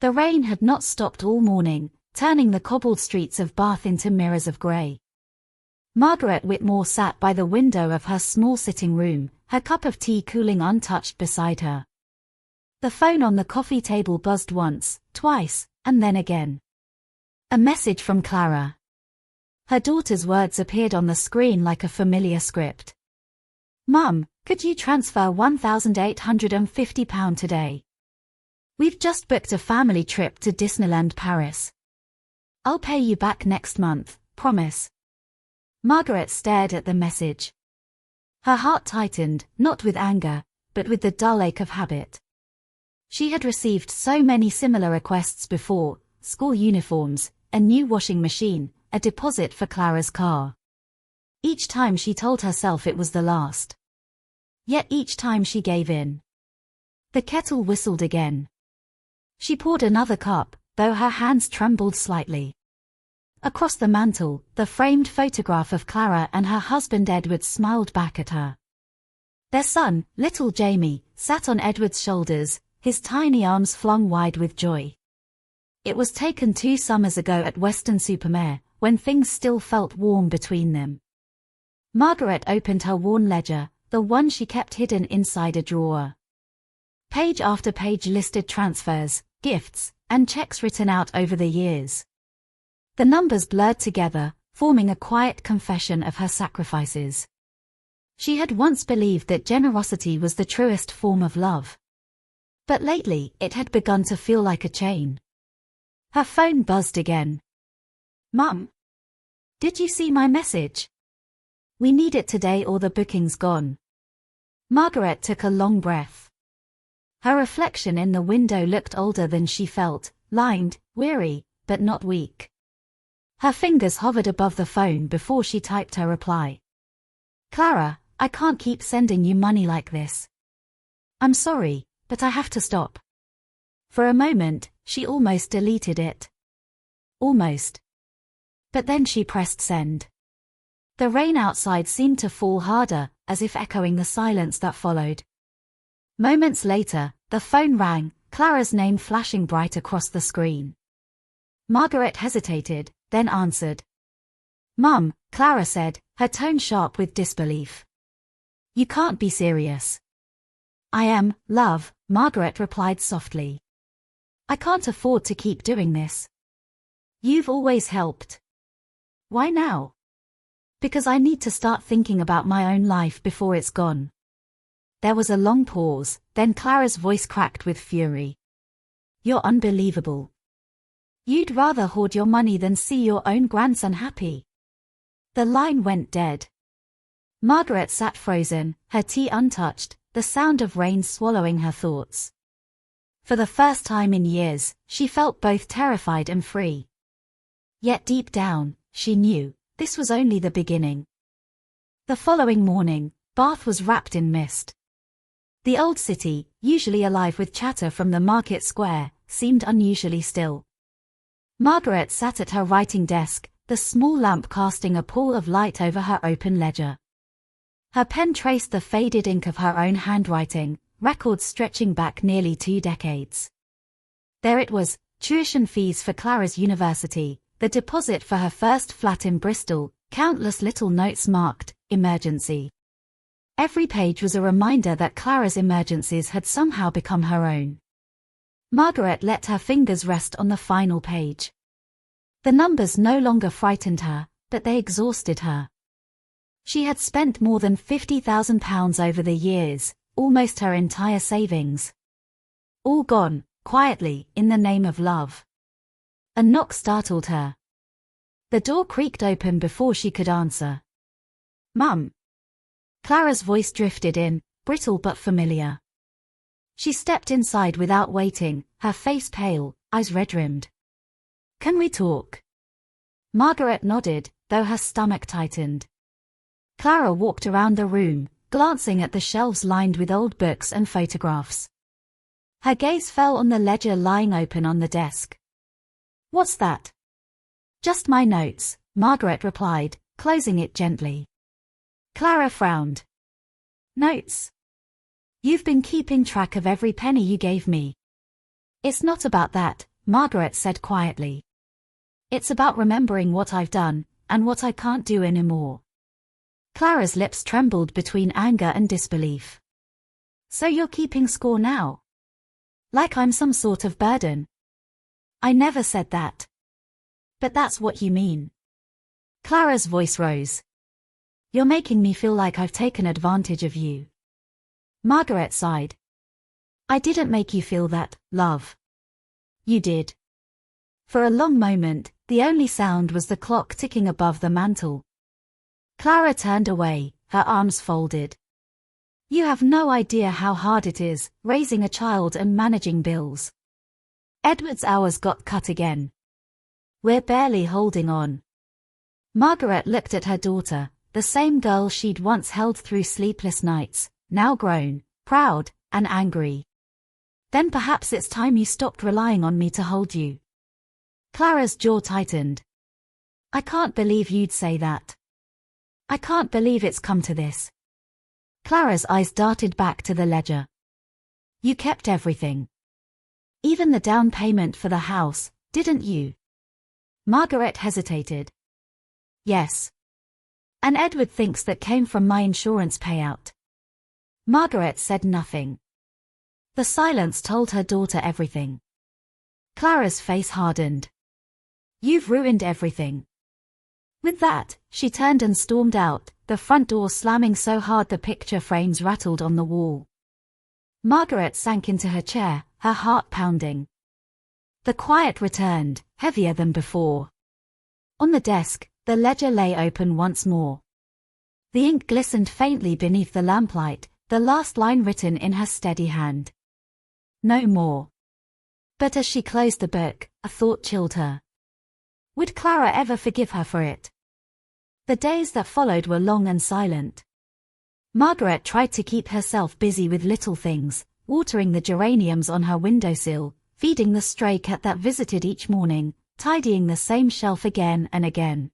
The rain had not stopped all morning, turning the cobbled streets of Bath into mirrors of grey. Margaret Whitmore sat by the window of her small sitting room, her cup of tea cooling untouched beside her. The phone on the coffee table buzzed once, twice, and then again. A message from Clara. Her daughter's words appeared on the screen like a familiar script. "Mum, could you transfer £1,850 today? We've just booked a family trip to Disneyland Paris. I'll pay you back next month, promise." Margaret stared at the message. Her heart tightened, not with anger, but with the dull ache of habit. She had received so many similar requests before: school uniforms, a new washing machine, a deposit for Clara's car. Each time she told herself it was the last. Yet each time she gave in. The kettle whistled again. She poured another cup, though her hands trembled slightly. Across the mantel, the framed photograph of Clara and her husband Edward smiled back at her. Their son, little Jamie, sat on Edward's shoulders, his tiny arms flung wide with joy. It was taken 2 summers ago at Weston-super-Mare, when things still felt warm between them. Margaret opened her worn ledger, the one she kept hidden inside a drawer. Page after page listed transfers, gifts, and checks written out over the years. The numbers blurred together, forming a quiet confession of her sacrifices. She had once believed that generosity was the truest form of love. But lately, it had begun to feel like a chain. Her phone buzzed again. "Mum, did you see my message? We need it today or the booking's gone." Margaret took a long breath. Her reflection in the window looked older than she felt, lined, weary, but not weak. Her fingers hovered above the phone before she typed her reply. "Clara, I can't keep sending you money like this. I'm sorry, but I have to stop." For a moment, she almost deleted it. Almost. But then she pressed send. The rain outside seemed to fall harder, as if echoing the silence that followed. Moments later, the phone rang, Clara's name flashing bright across the screen. Margaret hesitated, then answered. "Mum," Clara said, her tone sharp with disbelief. "You can't be serious." "I am, love," Margaret replied softly. "I can't afford to keep doing this. You've always helped." "Why now?" "Because I need to start thinking about my own life before it's gone." There was a long pause, then Clara's voice cracked with fury. "You're unbelievable. You'd rather hoard your money than see your own grandson happy." The line went dead. Margaret sat frozen, her tea untouched, the sound of rain swallowing her thoughts. For the first time in years, she felt both terrified and free. Yet deep down, she knew, this was only the beginning. The following morning, Bath was wrapped in mist. The old city, usually alive with chatter from the market square, seemed unusually still. Margaret sat at her writing desk, the small lamp casting a pall of light over her open ledger. Her pen traced the faded ink of her own handwriting, records stretching back nearly 2 decades. There it was, tuition fees for Clara's university, the deposit for her first flat in Bristol, countless little notes marked, emergency. Every page was a reminder that Clara's emergencies had somehow become her own. Margaret let her fingers rest on the final page. The numbers no longer frightened her, but they exhausted her. She had spent more than £50,000 over the years, almost her entire savings. All gone, quietly, in the name of love. A knock startled her. The door creaked open before she could answer. "Mum." Clara's voice drifted in, brittle but familiar. She stepped inside without waiting, her face pale, eyes red-rimmed. "Can we talk?" Margaret nodded, though her stomach tightened. Clara walked around the room, glancing at the shelves lined with old books and photographs. Her gaze fell on the ledger lying open on the desk. "What's that?" "Just my notes," Margaret replied, closing it gently. Clara frowned. "Notes? You've been keeping track of every penny you gave me." "It's not about that," Margaret said quietly. It's about remembering what I've done, and what I can't do anymore. Clara's lips trembled between anger and disbelief. So you're keeping score now? Like I'm some sort of burden? I never said that. But that's what you mean. Clara's voice rose. You're making me feel like I've taken advantage of you. Margaret sighed. I didn't make you feel that, love. You did. For a long moment, the only sound was the clock ticking above the mantel. Clara turned away, her arms folded. You have no idea how hard it is, raising a child and managing bills. Edward's hours got cut again. We're barely holding on. Margaret looked at her daughter, the same girl she'd once held through sleepless nights, now grown, proud, and angry. Then perhaps it's time you stopped relying on me to hold you. Clara's jaw tightened. I can't believe you'd say that. I can't believe it's come to this. Clara's eyes darted back to the ledger. You kept everything. Even the down payment for the house, didn't you? Margaret hesitated. Yes. And Edward thinks that came from my insurance payout. Margaret said nothing. The silence told her daughter everything. Clara's face hardened. You've ruined everything. With that, she turned and stormed out, the front door slamming so hard the picture frames rattled on the wall. Margaret sank into her chair, her heart pounding. The quiet returned, heavier than before. On the desk, the ledger lay open once more. The ink glistened faintly beneath the lamplight, the last line written in her steady hand. No more. But as she closed the book, a thought chilled her. Would Clara ever forgive her for it? The days that followed were long and silent. Margaret tried to keep herself busy with little things, watering the geraniums on her windowsill, feeding the stray cat that visited each morning, tidying the same shelf again and again.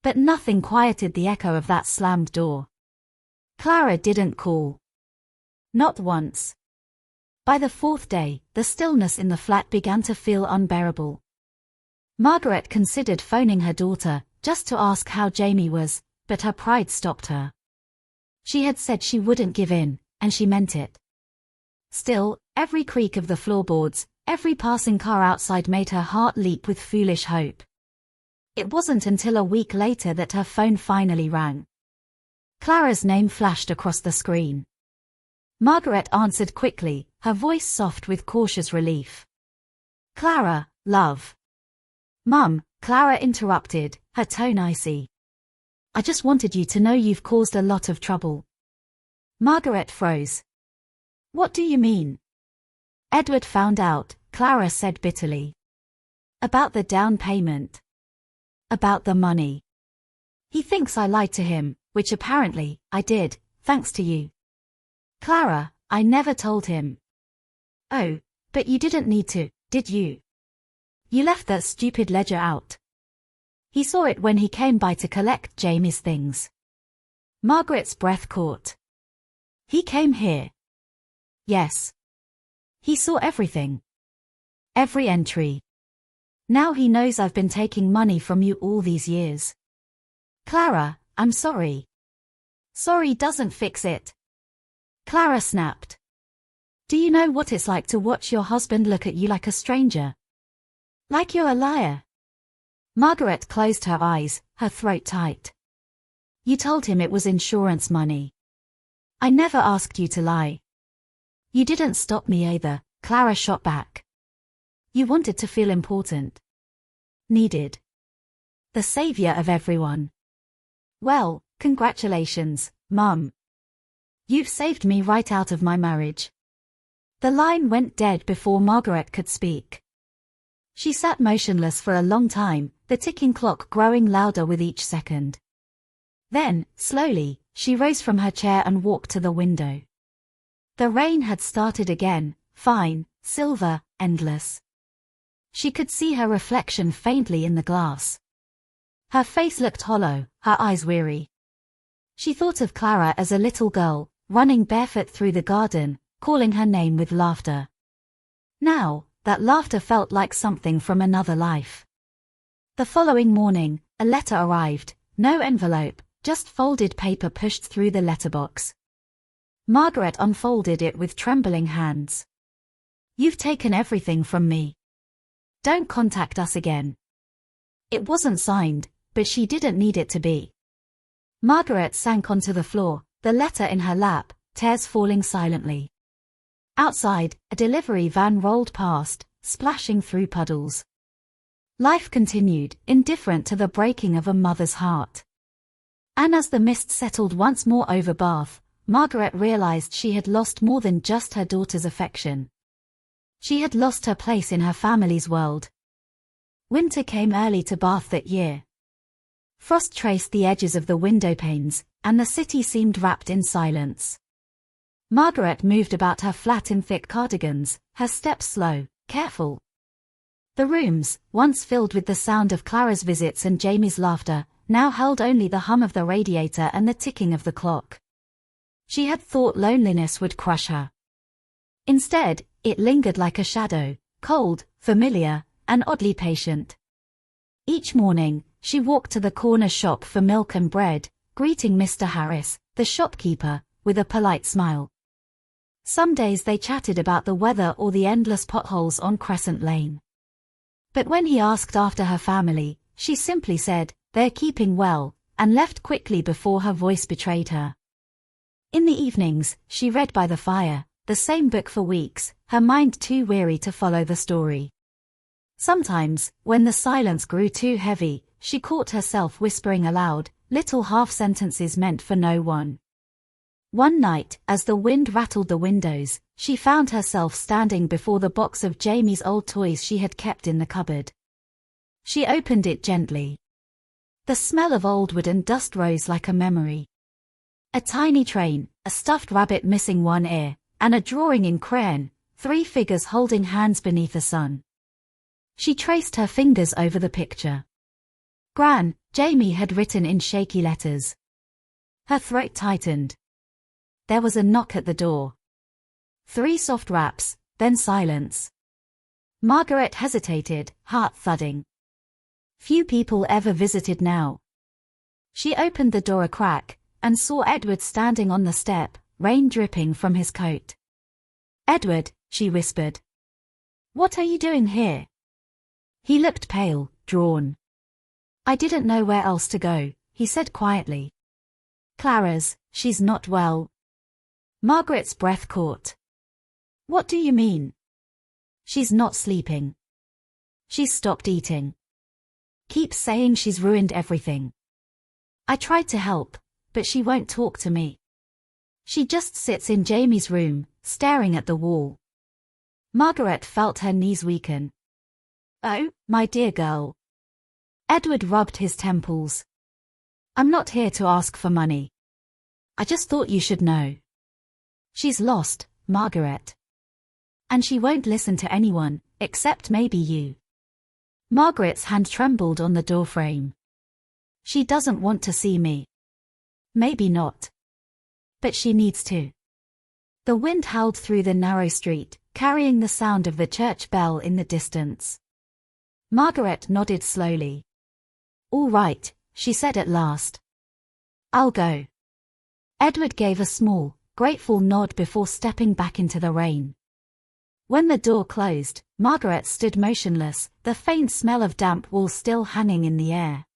But nothing quieted the echo of that slammed door. Clara didn't call. Not once. By the fourth day, the stillness in the flat began to feel unbearable. Margaret considered phoning her daughter, just to ask how Jamie was, but her pride stopped her. She had said she wouldn't give in, and she meant it. Still, every creak of the floorboards, every passing car outside made her heart leap with foolish hope. It wasn't until a week later that her phone finally rang. Clara's name flashed across the screen. Margaret answered quickly, her voice soft with cautious relief. Clara, love. Mum, Clara interrupted, her tone icy. I just wanted you to know you've caused a lot of trouble. Margaret froze. What do you mean? Edward found out, Clara said bitterly. About the down payment. About the money. He thinks I lied to him, which apparently, I did, thanks to you. Clara, I never told him. Oh, but you didn't need to, did you? You left that stupid ledger out. He saw it when he came by to collect Jamie's things. Margaret's breath caught. He came here. Yes. He saw everything. Every entry. Now he knows I've been taking money from you all these years. Clara, I'm sorry. Sorry doesn't fix it. Clara snapped. Do you know what it's like to watch your husband look at you like a stranger? Like you're a liar. Margaret closed her eyes, her throat tight. You told him it was insurance money. I never asked you to lie. You didn't stop me either, Clara shot back. You wanted to feel important. Needed. The savior of everyone. Well, congratulations, Mum. You've saved me right out of my marriage. The line went dead before Margaret could speak. She sat motionless for a long time, the ticking clock growing louder with each second. Then, slowly, she rose from her chair and walked to the window. The rain had started again, fine, silver, endless. She could see her reflection faintly in the glass. Her face looked hollow, her eyes weary. She thought of Clara as a little girl, running barefoot through the garden, calling her name with laughter. Now, that laughter felt like something from another life. The following morning, a letter arrived, no envelope, just folded paper pushed through the letterbox. Margaret unfolded it with trembling hands. "You've taken everything from me. Don't contact us again." It wasn't signed, but she didn't need it to be. Margaret sank onto the floor, the letter in her lap, tears falling silently. Outside, a delivery van rolled past, splashing through puddles. Life continued, indifferent to the breaking of a mother's heart. And as the mist settled once more over Bath, Margaret realized she had lost more than just her daughter's affection. She had lost her place in her family's world. Winter came early to Bath that year. Frost traced the edges of the window panes, and the city seemed wrapped in silence. Margaret moved about her flat in thick cardigans, her steps slow, careful. The rooms, once filled with the sound of Clara's visits and Jamie's laughter, now held only the hum of the radiator and the ticking of the clock. She had thought loneliness would crush her. Instead, it lingered like a shadow, cold, familiar, and oddly patient. Each morning, she walked to the corner shop for milk and bread, greeting Mr. Harris, the shopkeeper, with a polite smile. Some days they chatted about the weather or the endless potholes on Crescent Lane. But when he asked after her family, she simply said, "They're keeping well," and left quickly before her voice betrayed her. In the evenings, she read by the fire, the same book for weeks, her mind too weary to follow the story. Sometimes, when the silence grew too heavy, she caught herself whispering aloud, little half-sentences meant for no one. One night, as the wind rattled the windows, she found herself standing before the box of Jamie's old toys she had kept in the cupboard. She opened it gently. The smell of old wood and dust rose like a memory. A tiny train, a stuffed rabbit missing one ear, and a drawing in crayon, 3 figures holding hands beneath the sun. She traced her fingers over the picture. Gran, Jamie had written in shaky letters. Her throat tightened. There was a knock at the door. 3 soft raps, then silence. Margaret hesitated, heart thudding. Few people ever visited now. She opened the door a crack, and saw Edward standing on the step, rain dripping from his coat. "Edward," she whispered. "What are you doing here?" He looked pale, drawn. "I didn't know where else to go," he said quietly. "Clara's, she's not well." Margaret's breath caught. "What do you mean?" "She's not sleeping. She's stopped eating. Keeps saying she's ruined everything. I tried to help, but she won't talk to me. She just sits in Jamie's room, staring at the wall." Margaret felt her knees weaken. "Oh, my dear girl." Edward rubbed his temples. "I'm not here to ask for money. I just thought you should know. She's lost, Margaret. And she won't listen to anyone, except maybe you." Margaret's hand trembled on the doorframe. "She doesn't want to see me." "Maybe not. But she needs to." The wind howled through the narrow street, carrying the sound of the church bell in the distance. Margaret nodded slowly. "All right," she said at last. "I'll go." Edward gave a small, grateful nod before stepping back into the rain. When the door closed, Margaret stood motionless, the faint smell of damp wool still hanging in the air.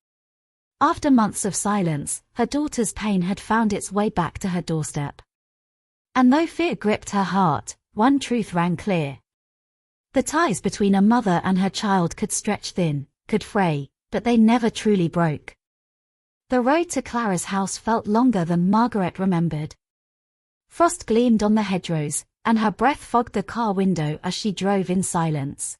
After months of silence, her daughter's pain had found its way back to her doorstep. And though fear gripped her heart, one truth rang clear. The ties between a mother and her child could stretch thin, could fray, but they never truly broke. The road to Clara's house felt longer than Margaret remembered. Frost gleamed on the hedgerows, and her breath fogged the car window as she drove in silence.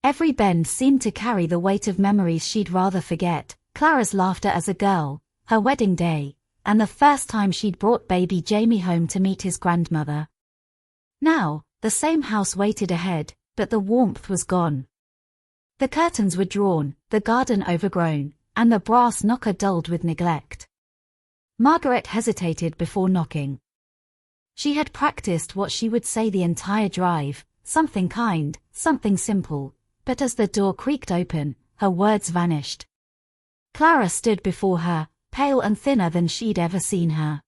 Every bend seemed to carry the weight of memories she'd rather forget, Clara's laughter as a girl, her wedding day, and the first time she'd brought baby Jamie home to meet his grandmother. Now, the same house waited ahead, but the warmth was gone. The curtains were drawn, the garden overgrown, and the brass knocker dulled with neglect. Margaret hesitated before knocking. She had practiced what she would say the entire drive, something kind, something simple, but as the door creaked open, her words vanished. Clara stood before her, pale and thinner than she'd ever seen her.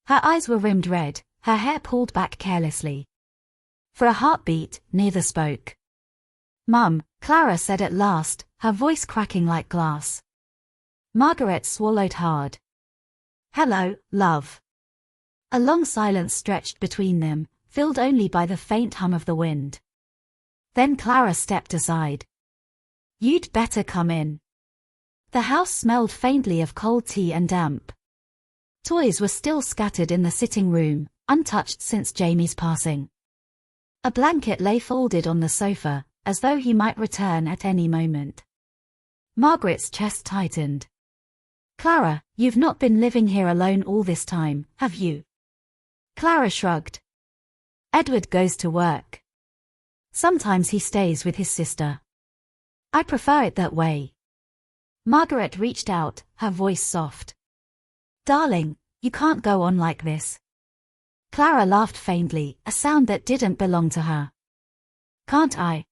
Her eyes were rimmed red, her hair pulled back carelessly. For a heartbeat, neither spoke. "Mum," Clara said at last, her voice cracking like glass. Margaret swallowed hard. "Hello, love." A long silence stretched between them, filled only by the faint hum of the wind. Then Clara stepped aside. "You'd better come in." The house smelled faintly of cold tea and damp. Toys were still scattered in the sitting room, untouched since Jamie's passing. A blanket lay folded on the sofa, as though he might return at any moment. Margaret's chest tightened. "Clara, you've not been living here alone all this time, have you?" Clara shrugged. "Edward goes to work. Sometimes he stays with his sister. I prefer it that way." Margaret reached out, her voice soft. "Darling, you can't go on like this." Clara laughed faintly, a sound that didn't belong to her. "Can't I?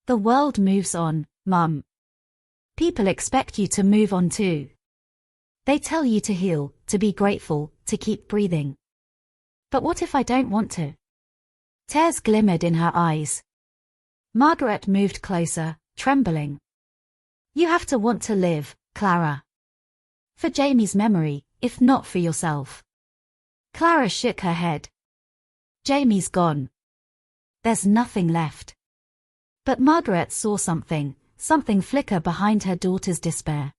The world moves on, Mum. People expect you to move on too. They tell you to heal, to be grateful, to keep breathing. But what if I don't want to?" Tears glimmered in her eyes. Margaret moved closer, trembling. "You have to want to live, Clara. For Jamie's memory, if not for yourself." Clara shook her head. "Jamie's gone. There's nothing left." But Margaret saw something flicker behind her daughter's despair.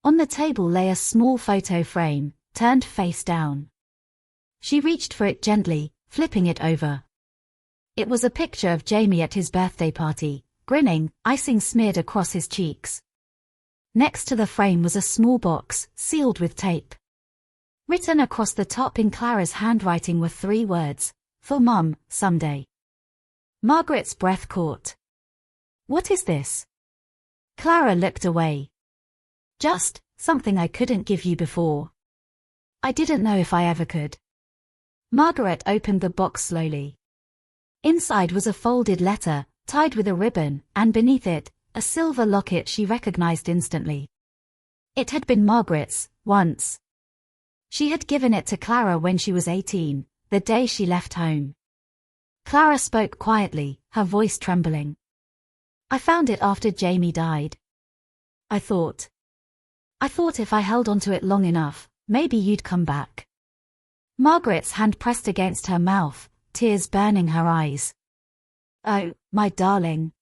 On the table lay a small photo frame, turned face down. She reached for it gently, flipping it over. It was a picture of Jamie at his birthday party, grinning, icing smeared across his cheeks. Next to the frame was a small box, sealed with tape. Written across the top in Clara's handwriting were 3 words, "For Mum, someday." Margaret's breath caught. "What is this?" Clara looked away. "Just something I couldn't give you before. I didn't know if I ever could." Margaret opened the box slowly. Inside was a folded letter, tied with a ribbon, and beneath it, a silver locket she recognized instantly. It had been Margaret's, once. She had given it to Clara when she was 18, the day she left home. Clara spoke quietly, her voice trembling. "I found it after Jamie died. I thought if I held onto it long enough, maybe you'd come back." Margaret's hand pressed against her mouth, tears burning her eyes. "Oh, my darling.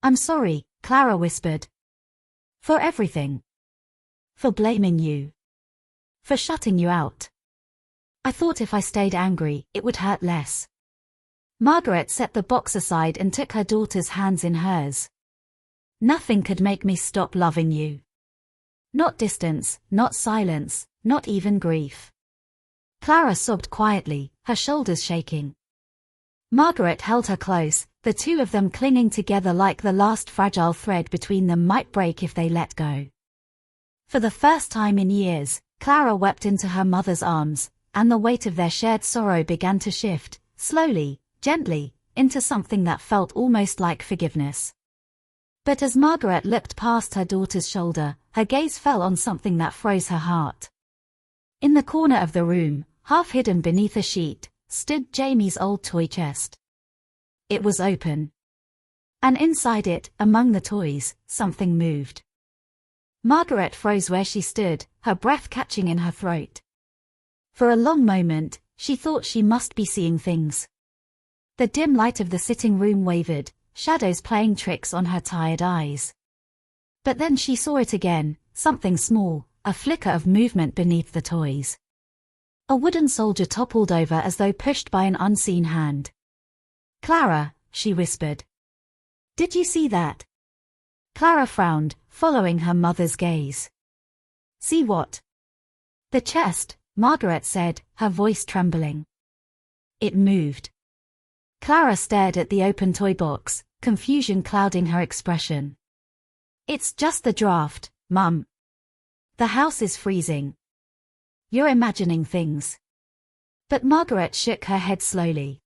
I'm sorry," Clara whispered. "For everything. For blaming you. For shutting you out. I thought if I stayed angry, it would hurt less." Margaret set the box aside and took her daughter's hands in hers. "Nothing could make me stop loving you. Not distance, not silence, not even grief." Clara sobbed quietly, her shoulders shaking. Margaret held her close, the two of them clinging together like the last fragile thread between them might break if they let go. For the first time in years, Clara wept into her mother's arms, and the weight of their shared sorrow began to shift, slowly, gently, into something that felt almost like forgiveness. But as Margaret looked past her daughter's shoulder, her gaze fell on something that froze her heart. In the corner of the room, half hidden beneath a sheet, stood Jamie's old toy chest. It was open. And inside it, among the toys, something moved. Margaret froze where she stood, her breath catching in her throat. For a long moment, she thought she must be seeing things. The dim light of the sitting room wavered, shadows playing tricks on her tired eyes. But then she saw it again, something small, a flicker of movement beneath the toys. A wooden soldier toppled over as though pushed by an unseen hand. "Clara," she whispered. "Did you see that?" Clara frowned, following her mother's gaze. "See what?" "The chest," Margaret said, her voice trembling. It moved. Clara stared at the open toy box, confusion clouding her expression. "It's just the draft, Mum. The house is freezing. You're imagining things." But Margaret shook her head slowly.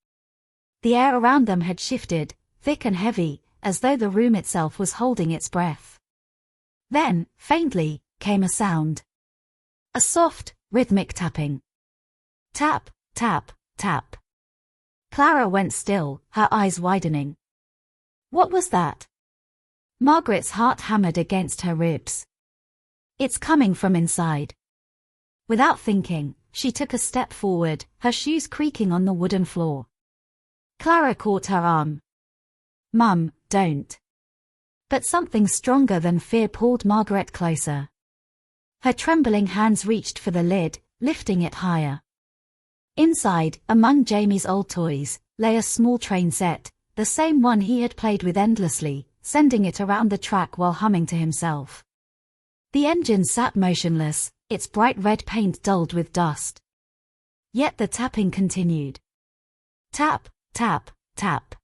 The air around them had shifted, thick and heavy, as though the room itself was holding its breath. Then, faintly, came a sound. A soft, rhythmic tapping. Tap, tap, tap. Clara went still, her eyes widening. What was that? Margaret's heart hammered against her ribs. It's coming from inside. Without thinking, she took a step forward, her shoes creaking on the wooden floor. Clara caught her arm. Mum, don't. But something stronger than fear pulled Margaret closer. Her trembling hands reached for the lid, lifting it higher. Inside, among Jamie's old toys, lay a small train set, the same one he had played with endlessly, sending it around the track while humming to himself. The engine sat motionless, its bright red paint dulled with dust. Yet the tapping continued. Tap, tap, tap.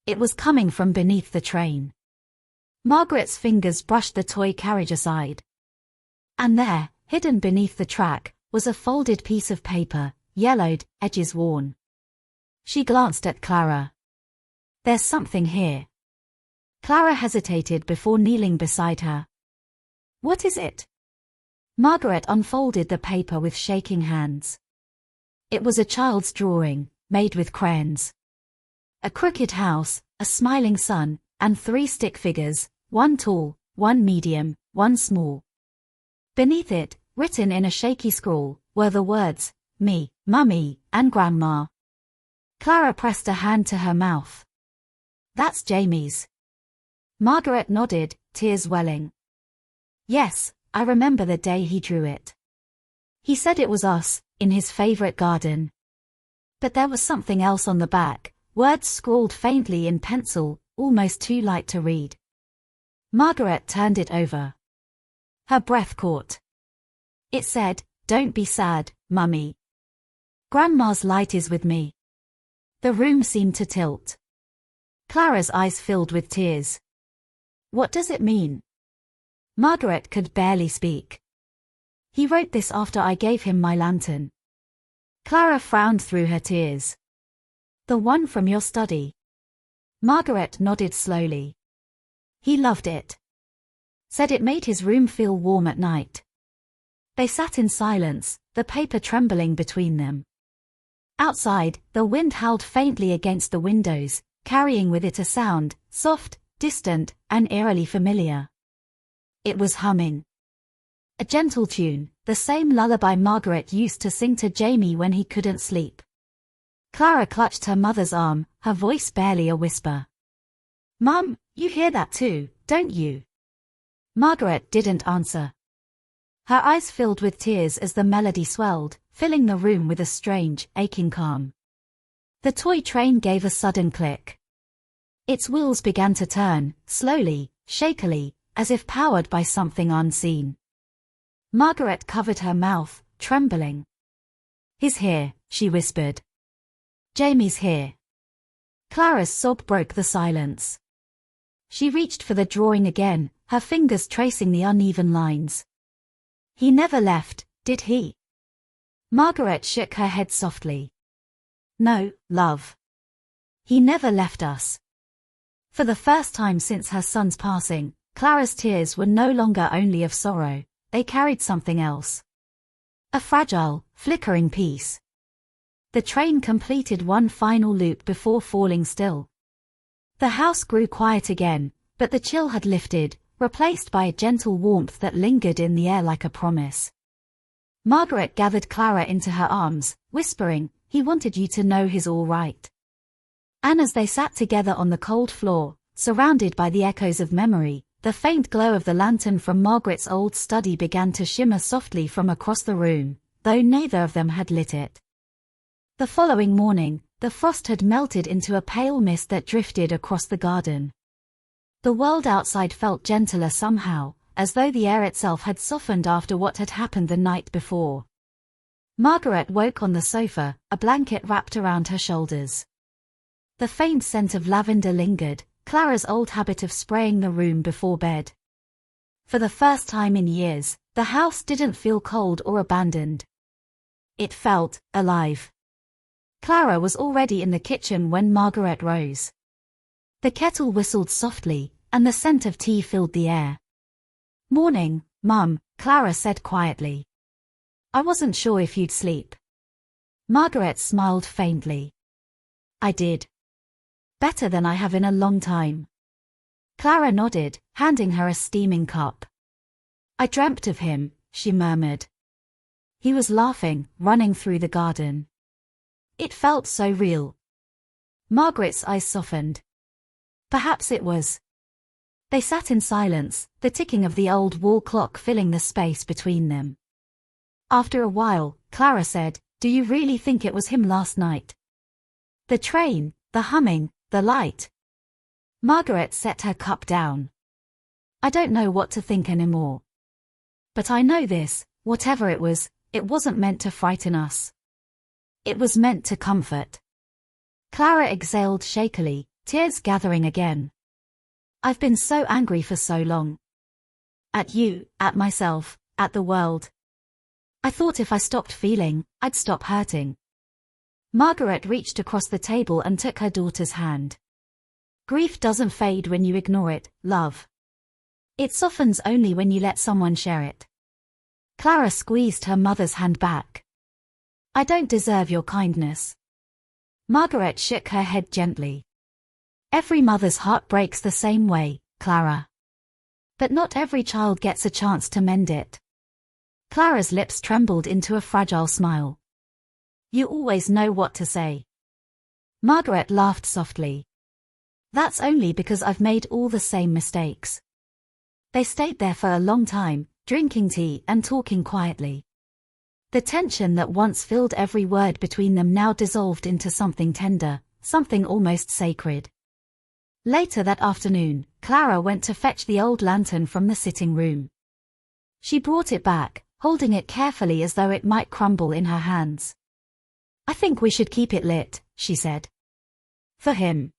It was coming from beneath the train. Margaret's fingers brushed the toy carriage aside. And there, hidden beneath the track, was a folded piece of paper, yellowed, edges worn. She glanced at Clara. There's something here. Clara hesitated before kneeling beside her. What is it? Margaret unfolded the paper with shaking hands. It was a child's drawing, made with crayons. A crooked house, a smiling sun, and 3 stick figures, one tall, one medium, one small. Beneath it, written in a shaky scrawl, were the words, me, Mummy, and Grandma. Clara pressed a hand to her mouth. That's Jamie's. Margaret nodded, tears welling. Yes, I remember the day he drew it. He said it was us, in his favorite garden. But there was something else on the back, words scrawled faintly in pencil, almost too light to read. Margaret turned it over. Her breath caught. It said, "Don't be sad, Mummy. Grandma's light is with me." The room seemed to tilt. Clara's eyes filled with tears. What does it mean? Margaret could barely speak. He wrote this after I gave him my lantern. Clara frowned through her tears. The one from your study. Margaret nodded slowly. He loved it. Said it made his room feel warm at night. They sat in silence, the paper trembling between them. Outside, the wind howled faintly against the windows, carrying with it a sound, soft, distant, and eerily familiar. It was humming. A gentle tune, the same lullaby Margaret used to sing to Jamie when he couldn't sleep. Clara clutched her mother's arm, her voice barely a whisper. Mum, you hear that too, don't you? Margaret didn't answer. Her eyes filled with tears as the melody swelled, filling the room with a strange, aching calm. The toy train gave a sudden click. Its wheels began to turn, slowly, shakily, as if powered by something unseen. Margaret covered her mouth, trembling. He's here, she whispered. Jamie's here. Clara's sob broke the silence. She reached for the drawing again, her fingers tracing the uneven lines. He never left, did he? Margaret shook her head softly. No, love. He never left us. For the first time since her son's passing, Clara's tears were no longer only of sorrow, they carried something else. A fragile, flickering piece. The train completed one final loop before falling still. The house grew quiet again, but the chill had lifted, replaced by a gentle warmth that lingered in the air like a promise. Margaret gathered Clara into her arms, whispering, he wanted you to know he's all right. And as they sat together on the cold floor, surrounded by the echoes of memory, the faint glow of the lantern from Margaret's old study began to shimmer softly from across the room, though neither of them had lit it. The following morning, the frost had melted into a pale mist that drifted across the garden. The world outside felt gentler somehow, as though the air itself had softened after what had happened the night before. Margaret woke on the sofa, a blanket wrapped around her shoulders. The faint scent of lavender lingered, Clara's old habit of spraying the room before bed. For the first time in years, the house didn't feel cold or abandoned. It felt alive. Clara was already in the kitchen when Margaret rose. The kettle whistled softly, and the scent of tea filled the air. "Morning, Mum," Clara said quietly. "I wasn't sure if you'd sleep." Margaret smiled faintly. "I did. Better than I have in a long time." Clara nodded, handing her a steaming cup. "I dreamt of him," she murmured. "He was laughing, running through the garden. It felt so real." Margaret's eyes softened. Perhaps it was. They sat in silence, the ticking of the old wall clock filling the space between them. After a while, Clara said, "Do you really think it was him last night? The train, the humming, the light?" Margaret set her cup down. "I don't know what to think anymore. But I know this, whatever it wasn't meant to frighten us. It was meant to comfort." Clara exhaled shakily, tears gathering again. "I've been so angry for so long. At you, at myself, at the world. I thought if I stopped feeling, I'd stop hurting." Margaret reached across the table and took her daughter's hand. "Grief doesn't fade when you ignore it, love. It softens only when you let someone share it." Clara squeezed her mother's hand back. "I don't deserve your kindness." Margaret shook her head gently. "Every mother's heart breaks the same way, Clara. But not every child gets a chance to mend it." Clara's lips trembled into a fragile smile. "You always know what to say." Margaret laughed softly. "That's only because I've made all the same mistakes." They stayed there for a long time, drinking tea and talking quietly. The tension that once filled every word between them now dissolved into something tender, something almost sacred. Later that afternoon, Clara went to fetch the old lantern from the sitting room. She brought it back, holding it carefully as though it might crumble in her hands. "I think we should keep it lit," she said. "For him?"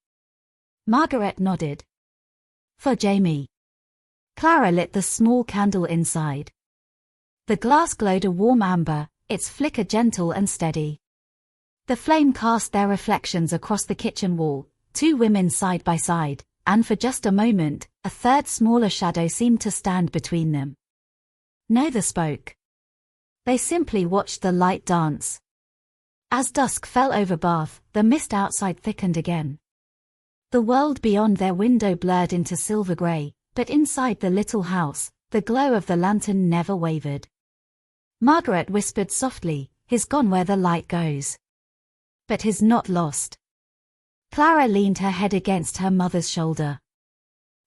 Margaret nodded. "For Jamie." Clara lit the small candle inside. The glass glowed a warm amber, its flicker gentle and steady. The flame cast their reflections across the kitchen wall, two women side by side, and for just a moment, a third smaller shadow seemed to stand between them. Neither spoke. They simply watched the light dance. As dusk fell over Bath, the mist outside thickened again. The world beyond their window blurred into silver grey, but inside the little house, the glow of the lantern never wavered. Margaret whispered softly, "He's gone where the light goes. But he's not lost." Clara leaned her head against her mother's shoulder.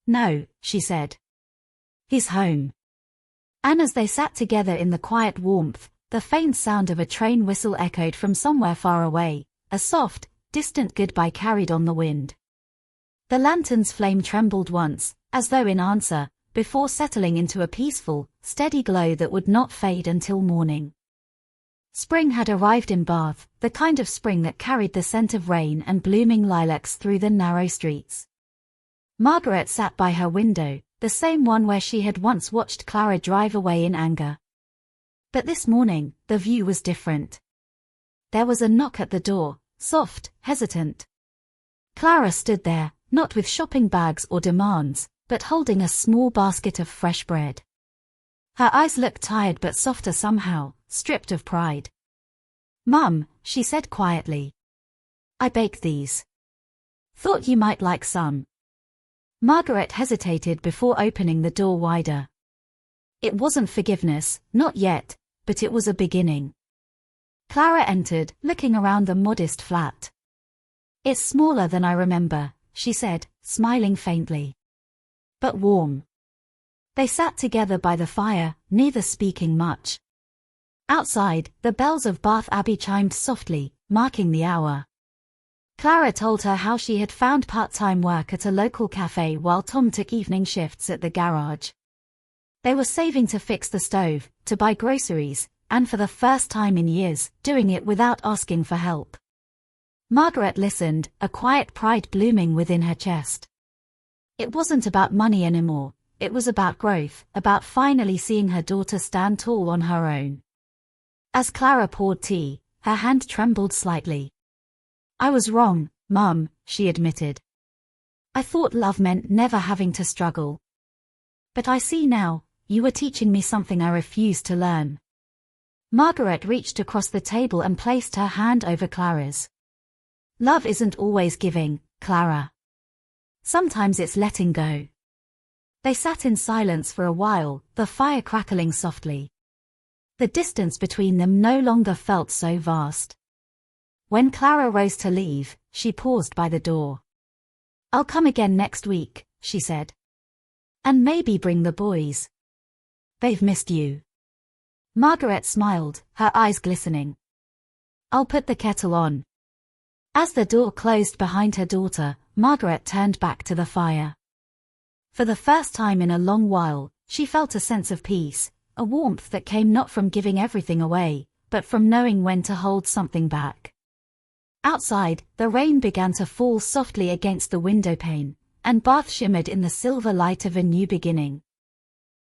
"No," she said. "He's home." And as they sat together in the quiet warmth, the faint sound of a train whistle echoed from somewhere far away, a soft, distant goodbye carried on the wind. The lantern's flame trembled once, as though in answer, before settling into a peaceful, steady glow that would not fade until morning. Spring had arrived in Bath, the kind of spring that carried the scent of rain and blooming lilacs through the narrow streets. Margaret sat by her window, the same one where she had once watched Clara drive away in anger. But this morning, the view was different. There was a knock at the door, soft, hesitant. Clara stood there, not with shopping bags or demands, but holding a small basket of fresh bread. Her eyes looked tired but softer somehow, stripped of pride. "Mum," she said quietly. "I baked these. Thought you might like some." Margaret hesitated before opening the door wider. It wasn't forgiveness, not yet, but it was a beginning. Clara entered, looking around the modest flat. "It's smaller than I remember," she said, smiling faintly. "But warm." They sat together by the fire, neither speaking much. Outside, the bells of Bath Abbey chimed softly, marking the hour. Clara told her how she had found part-time work at a local cafe while Tom took evening shifts at the garage. They were saving to fix the stove, to buy groceries, and for the first time in years, doing it without asking for help. Margaret listened, a quiet pride blooming within her chest. It wasn't about money anymore, it was about growth, about finally seeing her daughter stand tall on her own. As Clara poured tea, her hand trembled slightly. I was wrong, Mum, she admitted. I thought love meant never having to struggle. But I see now, you were teaching me something I refused to learn. Margaret reached across the table and placed her hand over Clara's. Love isn't always giving, Clara. Sometimes it's letting go. They sat in silence for a while, the fire crackling softly. The distance between them no longer felt so vast. When Clara rose to leave, she paused by the door. I'll come again next week, she said. And maybe bring the boys. They've missed you. Margaret smiled, her eyes glistening. I'll put the kettle on. As the door closed behind her daughter, Margaret turned back to the fire. For the first time in a long while, she felt a sense of peace, a warmth that came not from giving everything away, but from knowing when to hold something back. Outside, the rain began to fall softly against the windowpane, and Bath shimmered in the silver light of a new beginning.